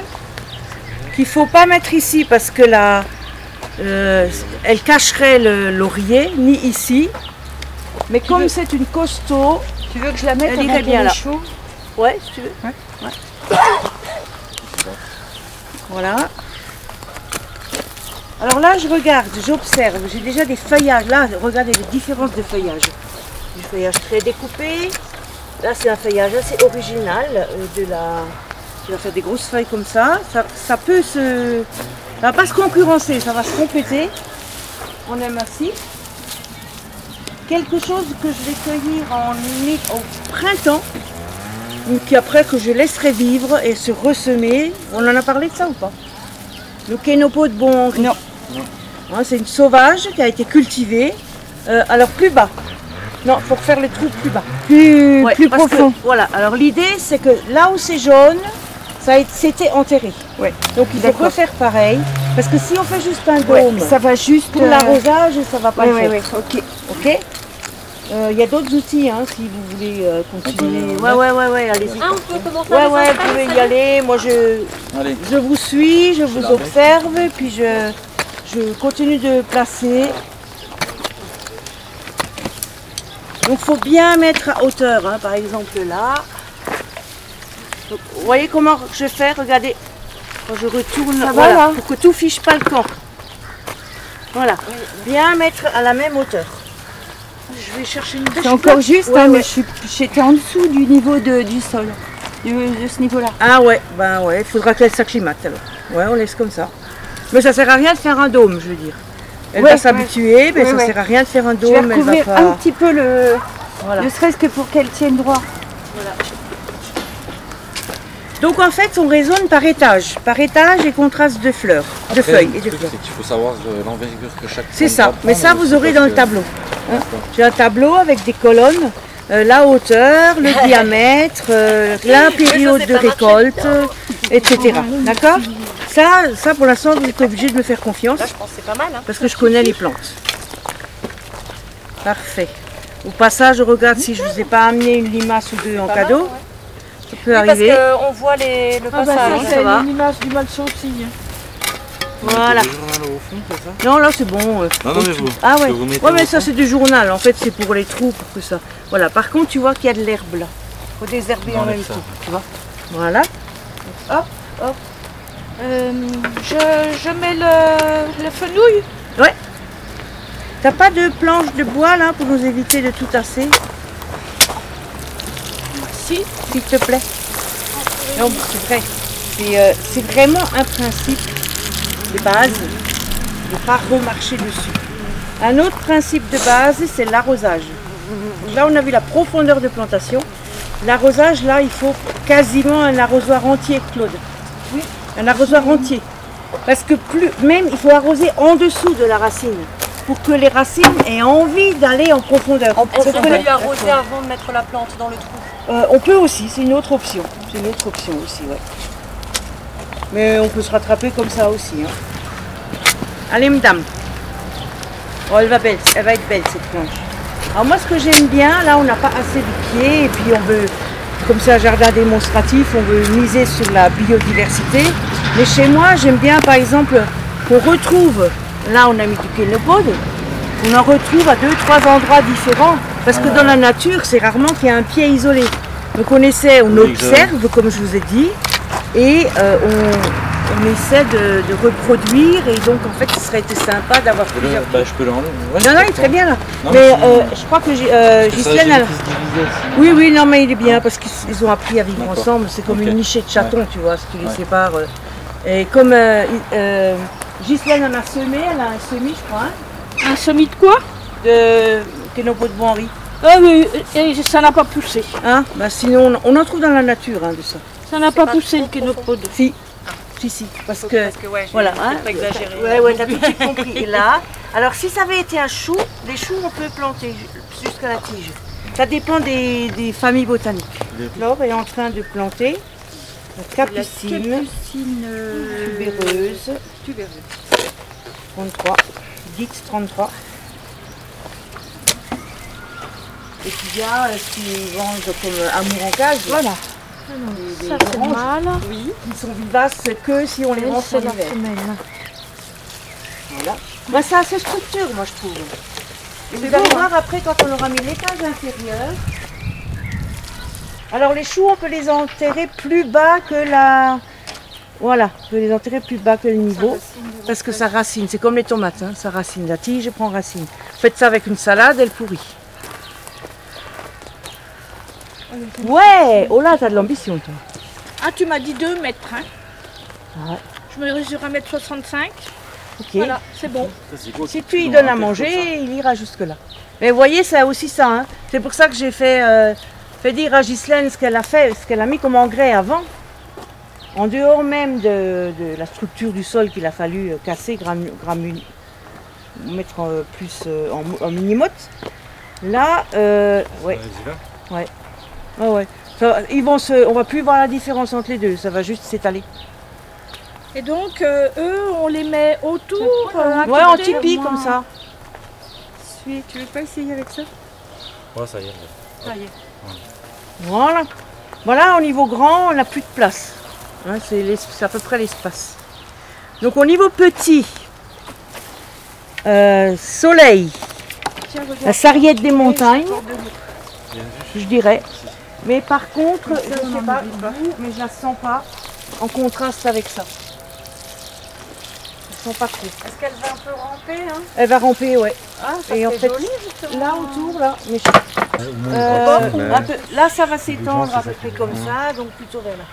qu'il ne faut pas mettre ici parce que elle cacherait le laurier, ni ici. Mais comme c'est une costaud, tu veux que je la mette elle irait bien là. Chaud? Ouais, si tu veux. Ouais. Voilà. Alors là, je regarde, j'observe. J'ai déjà des feuillages. Là, regardez les différences de feuillage. Du feuillage très découpé. Là, c'est un feuillage assez original. Qui va faire des grosses feuilles comme ça. Ça peut se... Ça va pas se concurrencer, ça va se compléter. On aime ainsi. Quelque chose que je vais cueillir au printemps, qui après que je laisserai vivre et se ressemer. On en a parlé de ça ou pas? Le Kénopo de Bon-Henri. Non. Hein, c'est une sauvage qui a été cultivée. Alors plus bas. Non, pour faire le trou plus bas. Plus profond. Voilà. Alors l'idée c'est que là où c'est jaune, c'était enterré. Ouais. Donc il faut refaire pareil. Parce que si on fait juste un dôme, ça va juste pour l'arrosage, ça va pas le faire. Ok. Ok. Il y a d'autres outils hein, si vous voulez continuer. Ouais, allez-y. Ah, on peut commencer vous pouvez y aller. Moi je vous suis, je vous observe et puis je continue de placer. Donc il faut bien mettre à hauteur, hein, par exemple là. Donc, vous voyez comment je fais? Regardez, quand je retourne, voilà, pour que tout fiche pas le camp. Voilà, bien mettre à la même hauteur. Je vais chercher une bêche. C'est encore juste, mais j'étais en dessous du niveau du sol, de ce niveau-là. Ah ouais, ben ouais, il faudra qu'elle s'acclimate alors. Ouais, on laisse comme ça. Mais ça sert à rien de faire un dôme, je veux dire. Elle va s'habituer, mais ça sert à rien de faire un dôme. Je vais recouvrir un petit peu ne serait-ce que pour qu'elle tienne droit. Voilà. Donc en fait, on raisonne par étage et contraste de fleurs, de feuilles et de fleurs. Il faut savoir l'envergure que chaque. C'est ça, mais ça vous aurez dans le tableau. Hein. J'ai un tableau avec des colonnes. la hauteur, le diamètre, la période de récolte, etc. D'accord? Ça, pour l'instant, vous êtes obligé de me faire confiance. Là, je pense que c'est pas mal. Hein. Parce que je connais les plantes. Parfait. Au passage, je regarde si je ne vous ai pas amené une limace ou deux en cadeau. Ouais. Ça peut arriver. Parce qu'on voit le passage. Ça, ça c'est va. une image du mal sorti. Voilà. Au fond, c'est ça? Non, là, c'est bon. Non, non, mais vous. Ah ouais. que vous mettez Ouais, mais au ça, fond. c'est du journal. En fait, c'est pour les trous, pour que ça. Voilà. Par contre, tu vois qu'il y a de l'herbe là. Il faut désherber en Enlève même ça. temps. Tu vois. Voilà. Hop, hop. Je mets le fenouil. Ouais. T'as pas de planche de bois là pour nous éviter de tout tasser, Si. s'il te plaît? Non, c'est vrai. C'est vraiment un principe de base de ne pas remarcher dessus. Un autre principe de base, c'est l'arrosage. Là, on a vu la profondeur de plantation. L'arrosage, là, il faut quasiment un arrosoir entier, Claude. Oui. Un arrosoir entier. Parce que même, il faut arroser en dessous de la racine pour que les racines aient envie d'aller en profondeur. Est-ce qu'on peut lui arroser avant de mettre la plante dans le trou? On peut aussi, c'est une autre option. C'est une autre option aussi, ouais. Mais on peut se rattraper comme ça aussi. Hein. Allez, madame. Oh, elle va être belle cette planche. Alors moi, ce que j'aime bien, là, on n'a pas assez de pieds et puis on veut, comme c'est un jardin démonstratif, on veut miser sur la biodiversité. Mais chez moi, j'aime bien, par exemple, qu'on retrouve, là, on a mis du kénopode, on en retrouve à 2-3 endroits différents. Parce que dans la nature, c'est rarement qu'il y a un pied isolé. Donc on observe, comme je vous ai dit, et on essaie de reproduire. Et donc en fait, ce serait été sympa d'avoir plusieurs. Je peux l'enlever. Ouais, Non, il est très bien là. Non, Mais mais je crois que Ça, Ghislaine. j'ai dit qu'ils se divisaient aussi. Oui, non, mais il est bien parce qu'ils ont appris à vivre D'accord. ensemble. C'est comme Ok. une nichée de chatons, tu vois, ce qui les Ouais. sépare. Et comme Ghislaine en a semé, elle a un semis, je crois, hein, Un semis de quoi? de Kénopo de Bois-Henri. Ah oui, et ça n'a pas poussé. Hein, bah, sinon, on en trouve dans la nature hein, de ça. Ça n'a pas poussé le kénopode. Si, parce que ouais, voilà, hein, pas exagéré. Ouais, t'as tout de suite compris. Et là, alors si ça avait été un chou, les choux on peut planter jusqu'à la tige. Ça dépend des familles botaniques. Laure est en train de planter la capucine, tubéreuse, 33, Dix 33. Et puis il y a ce qu'ils vendent comme amour en cage. Voilà. Des Ça c'est oranges mal. qui sont vivaces que si on les range en C'est la hiver. femelle. Voilà. Bah, c'est assez structure, moi je trouve. Et vous allez voir après quand on aura mis l'étage inférieur. Alors les choux, on peut les enterrer plus bas que la. Voilà, on peut les enterrer plus bas que le niveau. Parce que ça racine, c'est comme les tomates, hein, ça racine. La tige prend racine. Faites ça avec une salade, elle pourrit. Ouais, oh là, t'as de l'ambition toi. Ah, tu m'as dit 2 mètres. Hein. Ouais. Je me mesure 1m65. Ok. Voilà, c'est bon. Ça, c'est quoi, Si que tu lui dans donnes la à tête manger, il ira jusque-là. Mais vous voyez, c'est aussi ça. Hein. C'est pour ça que j'ai fait dire à Ghislaine ce qu'elle a fait, ce qu'elle a mis comme engrais avant. En dehors même de la structure du sol qu'il a fallu casser, mettre plus en minimote. Là, ouais. Vas-y, là. Ah ouais. On va plus voir la différence entre les deux, ça va juste s'étaler. Et donc, eux, on les met autour. à Ouais, en côté. tipi comme ça. Tu veux pas essayer avec ça? Ouais, ça y est. Voilà. Voilà, au niveau grand, on n'a plus de place. Hein, c'est à peu près l'espace. Donc au niveau petit, soleil, Tiens, regarde. la sarriette des montagnes, je dirais. Mais par contre, je ne sais pas, vous, mais je la sens pas en contraste avec ça. Je sens pas trop. Est-ce qu'elle va un peu ramper hein? Elle va ramper, ouais. Ah, ça Et en fait fait, joli justement. là autour, là, mais Ouais, un peu, là ça va s'étendre à peu près comme ça, donc plutôt vers là.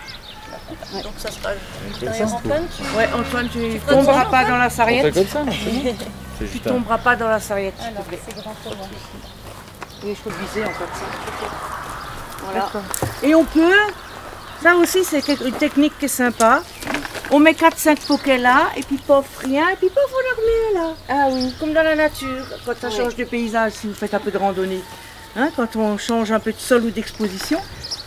Donc ça sera. Ça, c'est Antoine, tu. Ouais, Antoine, tu tomberas pas dans la On fait sarriette. comme ça, c'est bon. C'est Tu juste un... tomberas pas dans la sarriette, s'il te Alors, plaît. c'est grand pour moi. Oui, je peux le viser en fait. Voilà. Et on peut, ça aussi c'est une technique qui est sympa. On met 4-5 poquets là, et puis pof, rien, et puis pof, on en remet là. Ah oui. Comme dans la nature, quand ça change de paysage, si vous faites un peu de randonnée. Hein, quand on change un peu de sol ou d'exposition,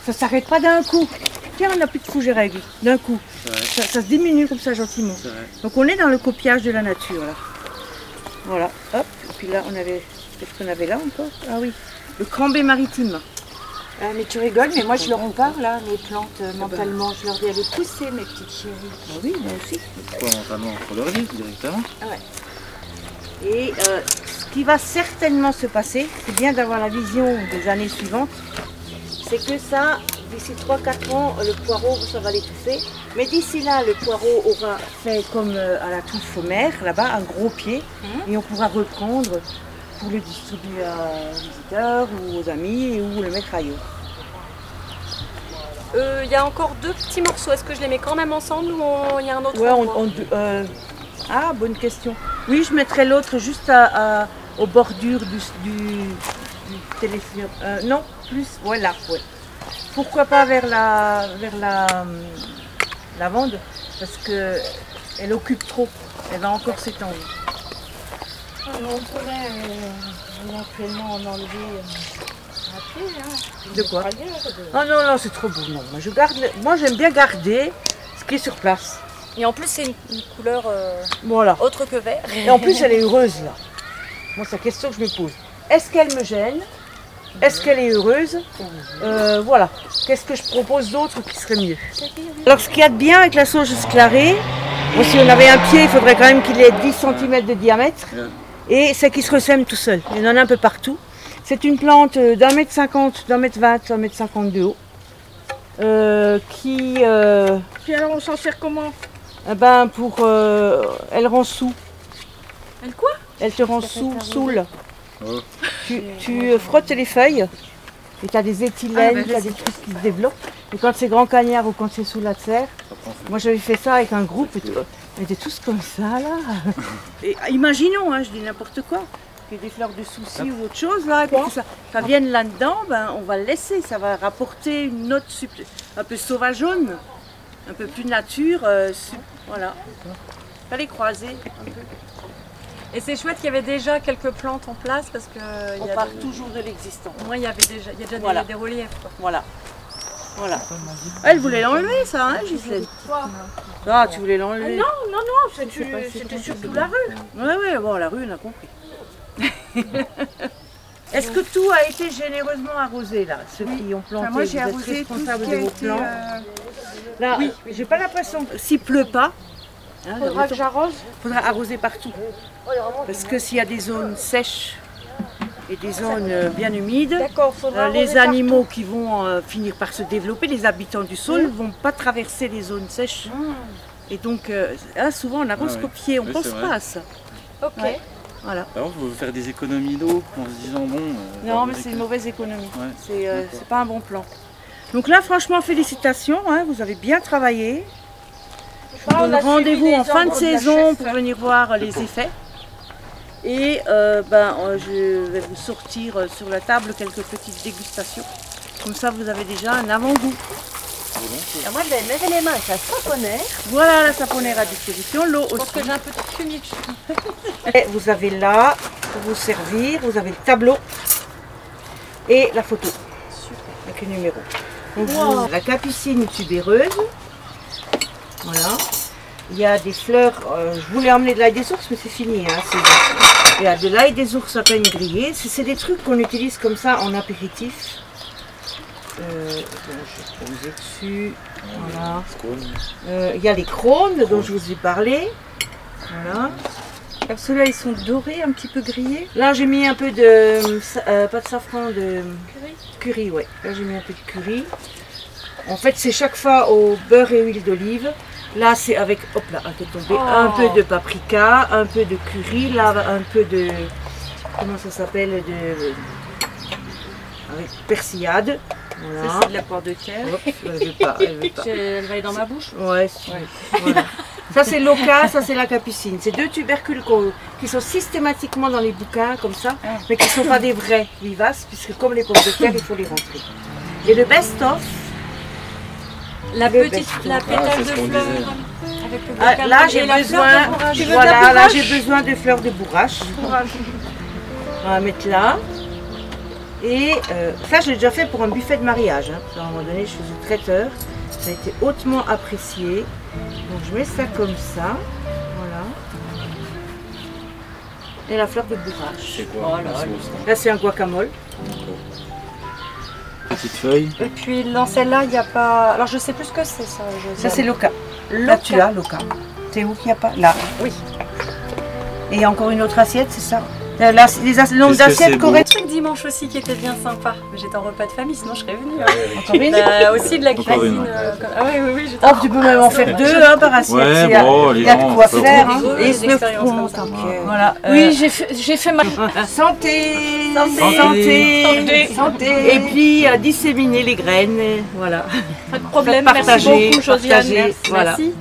ça ne s'arrête pas d'un coup. Tiens, on n'a plus de fougères règles, d'un coup. Ça se diminue comme ça gentiment. Donc on est dans le copiage de la nature là. Voilà, hop, et puis là on avait, qu'est-ce qu'on avait là encore? Ah oui, le crambé maritime. Mais tu rigoles, mais moi je leur en parle là, mes plantes mentalement. Je leur dis allez pousser mes petites chéries. Ah oui, moi aussi. Pourquoi mentalement? Pour leur vie directement. Ouais. Et ce qui va certainement se passer, c'est bien d'avoir la vision des années suivantes, c'est que ça, d'ici 3-4 ans, le poireau, ça va l'étouffer. Mais d'ici là, le poireau aura fait comme à la touffe mère, là-bas, un gros pied, et on pourra reprendre pour le distribuer aux visiteurs ou aux amis ou le mettre ailleurs. Il y a encore 2 petits morceaux. Est-ce que je les mets quand même ensemble ou il y a un autre Ouais, endroit? Ah, bonne question. Oui, je mettrai l'autre juste aux bordures du téléphone. Non, plus, voilà. Ouais. Pourquoi pas vers la lavande? Parce qu'elle occupe trop. Elle va encore s'étendre. Alors, on pourrait éventuellement en enlever un pied. Hein. De quoi? Oh non, non, c'est trop beau. Non. Moi, j'aime bien garder ce qui est sur place. Et en plus, c'est une couleur Voilà. autre que vert. Et en plus, elle est heureuse là. Moi, c'est la question que je me pose. Est-ce qu'elle me gêne? Est-ce qu'elle est heureuse? Voilà. Qu'est-ce que je propose d'autre qui serait mieux? Alors, ce qu'il y a de bien avec la sauge sclarée, bon, si on avait un pied, il faudrait quand même qu'il ait 10 cm de diamètre. Et c'est qu'il se ressème tout seul. Il y en a un peu partout. C'est une plante d'1,50 m, d'1,20 m, d'1,50 m de haut. Puis alors, on s'en sert comment? Eh ben, elle rend saoul. Elle quoi? Elle te rend saoul. Oh. Tu frottes les feuilles et tu as des éthylènes, tu as des trucs qui se développent. Et quand c'est grand cagnard ou quand c'est sous la serre, moi j'avais fait ça avec un groupe et on était tous comme ça là. Et imaginons, hein, je dis n'importe quoi, qu'il y ait des fleurs de souci ou autre chose là, et que ça vienne là-dedans, ben, on va le laisser, ça va rapporter une note un peu sauvageonne, un peu plus nature, voilà. Fallait croiser un peu. Et c'est chouette qu'il y avait déjà quelques plantes en place parce que on part toujours de l'existant. Moi, il y a déjà voilà. des reliefs. Quoi. Voilà. Voilà. Elle voulait l'enlever, ça, hein, Ghislaine? Ah, tu voulais l'enlever? Non, c'était surtout la rue. Oui, bon, la rue, on a compris. Est-ce que tout a été généreusement arrosé, là? Ceux qui ont planté, moi, j'ai vous êtes arrosé responsables tout ce de qui a vos été, plants. Là, oui, j'ai pas l'impression que s'il pleut pas, hein, Faudra que j'arrose. faudra arroser partout. Parce que s'il y a des zones sèches et des zones bien humides, les animaux qui vont finir par se développer, les habitants du sol, ne vont pas traverser les zones sèches. Et donc, souvent on arrose qu'au pied, on ne pense pas à ça. Ok. Ouais. Voilà. Alors, il faut faire des économies d'eau en se disant bon. Non, mais c'est une mauvaise économie. Ouais. C'est pas un bon plan. Donc là, franchement, félicitations, hein, vous avez bien travaillé. Je vous donne rendez-vous en fin de saison pour venir voir les effets. Et je vais vous sortir sur la table quelques petites dégustations. Comme ça, vous avez déjà un avant-goût. Alors moi je vais lever les mains avec la saponnaire. Voilà la saponnaire à disposition, l'eau aussi. Je pense que j'ai un peu de fumier. Et vous avez là, pour vous servir, vous avez le tableau et la photo. Avec le numéro. Donc, la capucine tubéreuse. Voilà. Il y a des fleurs, je voulais emmener de l'ail des ours, mais c'est fini. Hein, il y a de l'ail des ours à peine grillé. C'est des trucs qu'on utilise comme ça en apéritif. Je vais poser dessus. Voilà. Il y a les crônes dont je vous ai parlé. Voilà. Alors ceux-là ils sont dorés, un petit peu grillés. Là j'ai mis un peu de, pas de safran, de curry, ouais. Là j'ai mis un peu de curry. En fait c'est chaque fois au beurre et huile d'olive. Là c'est avec, hop là, un peu de paprika, un peu de curry, là un peu de, comment ça s'appelle, avec persillade. Voilà. Ça c'est de la poire de terre. Hop, elle veut pas. Elle va aller dans ma bouche. Ouais, voilà. Ça c'est l'oca, ça c'est la capucine. C'est deux tubercules qui sont systématiquement dans les bouquins comme ça, mais qui ne sont pas des vrais vivaces, puisque comme les pommes de terre, il faut les rentrer. Et le best-of, la pétale de fleurs. Avec le là j'ai besoin, voilà, là j'ai besoin de fleurs de bourrache. On va mettre là. Et ça, je l'ai déjà fait pour un buffet de mariage. Hein. À un moment donné, je faisais traiteur. Ça a été hautement apprécié. Donc je mets ça comme ça. Voilà. Et la fleur de bourrache. C'est quoi? Là, c'est un guacamole. Petite feuille. Et puis dans celle-là, il n'y a pas... Alors je sais plus ce que c'est ça. Ça, c'est l'oca. Là, tu as l'oca. C'est où qu'il n'y a pas? Là. Oui. Et encore une autre assiette, c'est ça? Là, les nombres d'assiettes correctes. Un truc dimanche aussi qui était bien sympa. J'étais en repas de famille, sinon je serais venue. Hein. Encore une? Aussi de la Encore cuisine. une. Ah oui, j'étais Oh, tu peux même en faire deux hein, par assiette. Ouais, Il y a, bon, il y a de quoi faut faire. Hein. rigoler, Et des se le expériences font, comme ça. t'inquiète. Voilà. Voilà. Oui, j'ai fait ma... Santé. Santé. Santé. Et puis disséminer les graines. Voilà. Pas de problème. Partager, Merci beaucoup, Josiane. partager. Voilà. Merci.